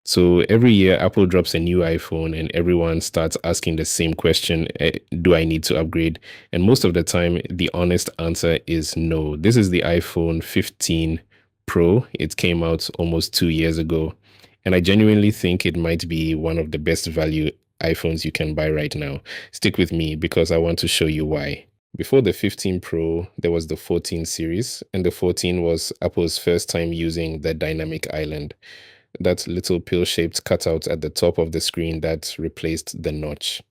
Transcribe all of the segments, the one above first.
So every year, Apple drops a new iPhone, and everyone starts asking the same question: do I need to upgrade? And most of the time, the honest answer is no. This is the iPhone 15 Pro. It came out almost 2 years ago. And I genuinely think it might be one of the best value iPhones you can buy right now. Stick with me because I want to show you why. Before the 15 Pro, there was the 14 series, and the 14 was Apple's first time using the dynamic island, that little pill-shaped cutout at the top of the screen that replaced the notch.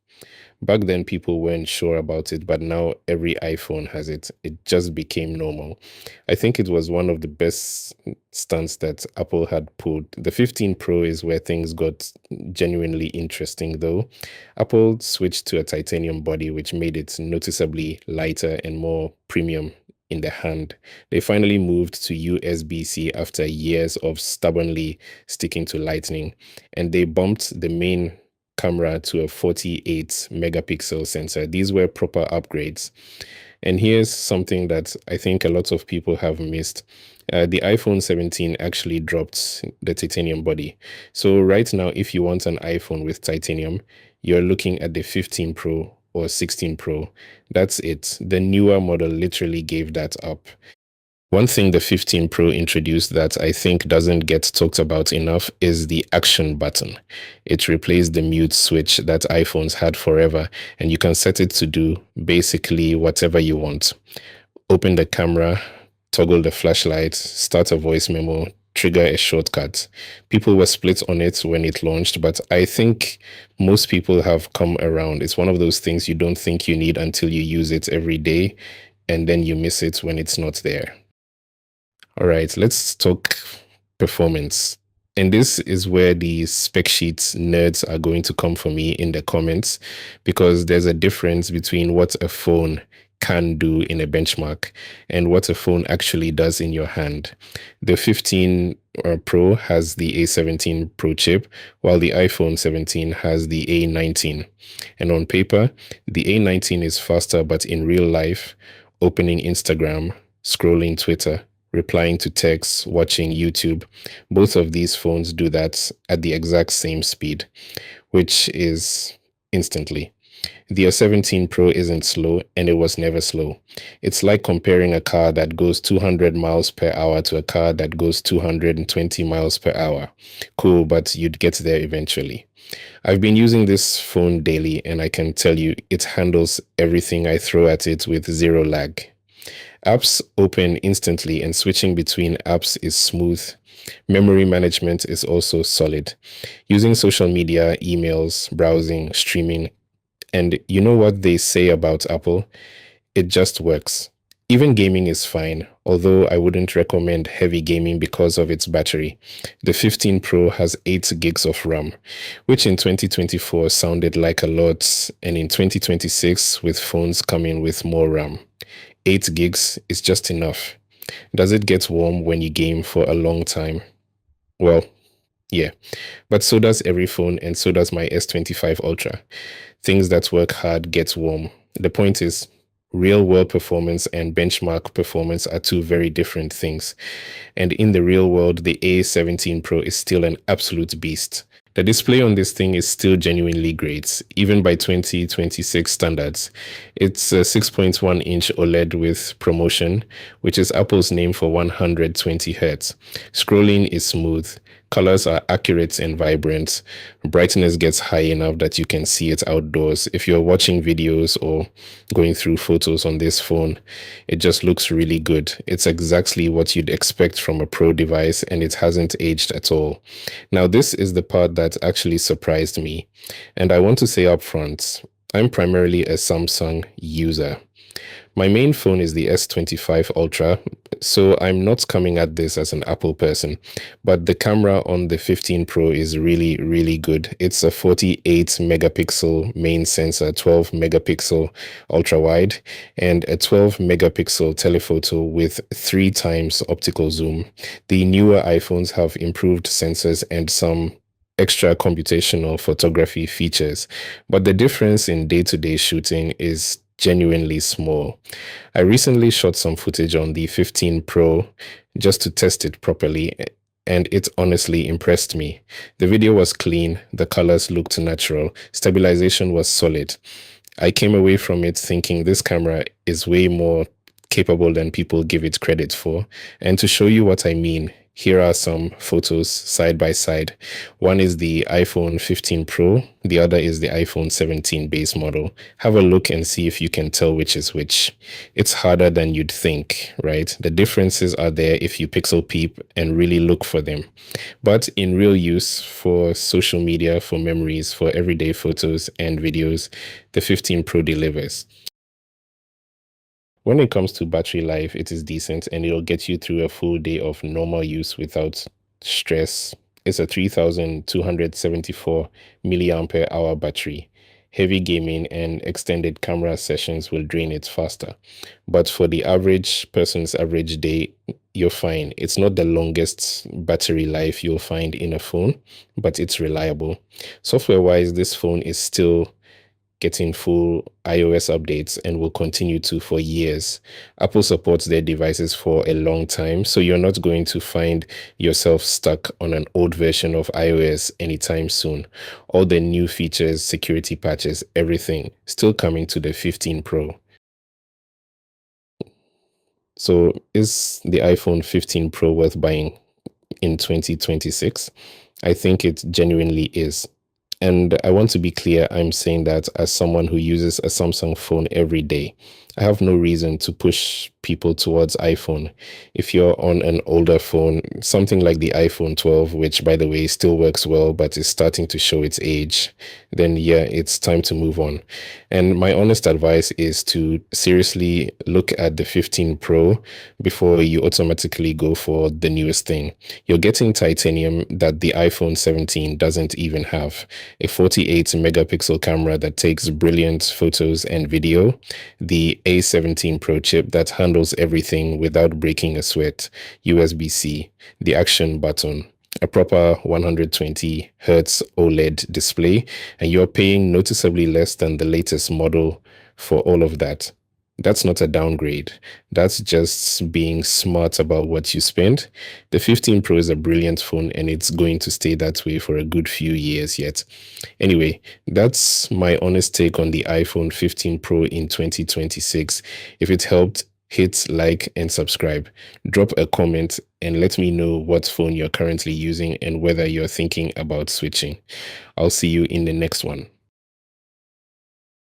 Back then, people weren't sure about it, but now every iPhone has it. It just became normal. I think it was one of the best stunts that Apple had pulled. The 15 Pro is where things got genuinely interesting, though. Apple switched to a titanium body, which made it noticeably lighter and more premium in the hand. They finally moved to USB-C after years of stubbornly sticking to Lightning, and they bumped the main camera to a 48 megapixel sensor. These were proper upgrades. And here's something that I think a lot of people have missed. The iPhone 17 actually dropped the titanium body. So right now, if you want an iPhone with titanium, you're looking at the 15 Pro or 16 Pro. That's it. The newer model literally gave that up. One thing the 15 Pro introduced that I think doesn't get talked about enough is the action button. It replaced the mute switch that iPhones had forever, and you can set it to do basically whatever you want. Open the camera, toggle the flashlight, start a voice memo, trigger a shortcut. People were split on it when it launched, but I think most people have come around. It's one of those things you don't think you need until you use it every day, and then you miss it when it's not there. All right, let's talk performance. And this is where the spec sheets nerds are going to come for me in the comments, because there's a difference between what a phone can do in a benchmark and what a phone actually does in your hand. The 15 Pro has the A17 Pro chip, while the iPhone 17 has the A19. And on paper, the A19 is faster, but in real life, opening Instagram, scrolling Twitter, replying to texts, watching YouTube, both of these phones do that at the exact same speed, which is instantly. The 17 Pro isn't slow, and it was never slow. It's like comparing a car that goes 200 miles per hour to a car that goes 220 miles per hour. Cool, but you'd get there eventually. I've been using this phone daily, and I can tell you it handles everything I throw at it with zero lag. Apps open instantly, and switching between apps is smooth. Memory management is also solid. Using social media, emails, browsing, streaming, and you know what they say about Apple? It just works. Even gaming is fine, although I wouldn't recommend heavy gaming because of its battery. The 15 Pro has 8 gigs of RAM, which in 2024 sounded like a lot, and in 2026, with phones coming with more RAM, 8 gigs is just enough. Does it get warm when you game for a long time? Well, yeah, but so does every phone, and so does my S25 Ultra. Things that work hard get warm. The point is, real world performance and benchmark performance are two very different things. And in the real world, the A17 Pro is still an absolute beast. The display on this thing is still genuinely great, even by 2026 standards. It's a 6.1-inch OLED with ProMotion, which is Apple's name for 120 Hz. Scrolling is smooth. Colors are accurate and vibrant. Brightness gets high enough that you can see it outdoors. If you're watching videos or going through photos on this phone, it just looks really good. It's exactly what you'd expect from a Pro device, and it hasn't aged at all. Now, this is the part that actually surprised me. And I want to say up front, I'm primarily a Samsung user. My main phone is the S25 Ultra, so I'm not coming at this as an Apple person, but the camera on the 15 Pro is really, really good. It's a 48 megapixel main sensor, 12 megapixel ultra wide, and a 12 megapixel telephoto with 3 times optical zoom. The newer iPhones have improved sensors and some extra computational photography features, but the difference in day-to-day shooting is genuinely small. I recently shot some footage on the 15 Pro just to test it properly, and it honestly impressed me. The video was clean, the colors looked natural, stabilization was solid. I came away from it thinking this camera is way more capable than people give it credit for. And to show you what I mean, here are some photos side by side. One is the iPhone 15 Pro, the other is the iPhone 17 base model. Have a look and see if you can tell which is which. It's harder than you'd think, right? The differences are there if you pixel peep and really look for them. But in real use for social media, for memories, for everyday photos and videos, the 15 Pro delivers. When it comes to battery life, it is decent and it'll get you through a full day of normal use without stress. It's a 3274 milliampere hour battery. Heavy gaming and extended camera sessions will drain it faster. But for the average person's average day, you're fine. It's not the longest battery life you'll find in a phone, but it's reliable. Software-wise, this phone is still getting full iOS updates and will continue to for years. Apple supports their devices for a long time, so you're not going to find yourself stuck on an old version of iOS anytime soon. All the new features, security patches, everything still coming to the 15 Pro. So is the iPhone 15 Pro worth buying in 2026? I think it genuinely is. And I want to be clear, I'm saying that as someone who uses a Samsung phone every day. I have no reason to push people towards iPhone. If you're on an older phone, something like the iPhone 12, which by the way still works well but is starting to show its age, then yeah, it's time to move on. And my honest advice is to seriously look at the 15 Pro before you automatically go for the newest thing. You're getting titanium that the iPhone 17 doesn't even have, a 48 megapixel camera that takes brilliant photos and video, the A17 Pro chip that handles everything without breaking a sweat, USB-C, the action button, a proper 120 hertz OLED display, and you're paying noticeably less than the latest model for all of that. That's not a downgrade. That's just being smart about what you spend. The 15 Pro is a brilliant phone and it's going to stay that way for a good few years yet. Anyway, that's my honest take on the iPhone 15 Pro in 2026. If it helped, hit like and subscribe. Drop a comment and let me know what phone you're currently using and whether you're thinking about switching. I'll see you in the next one.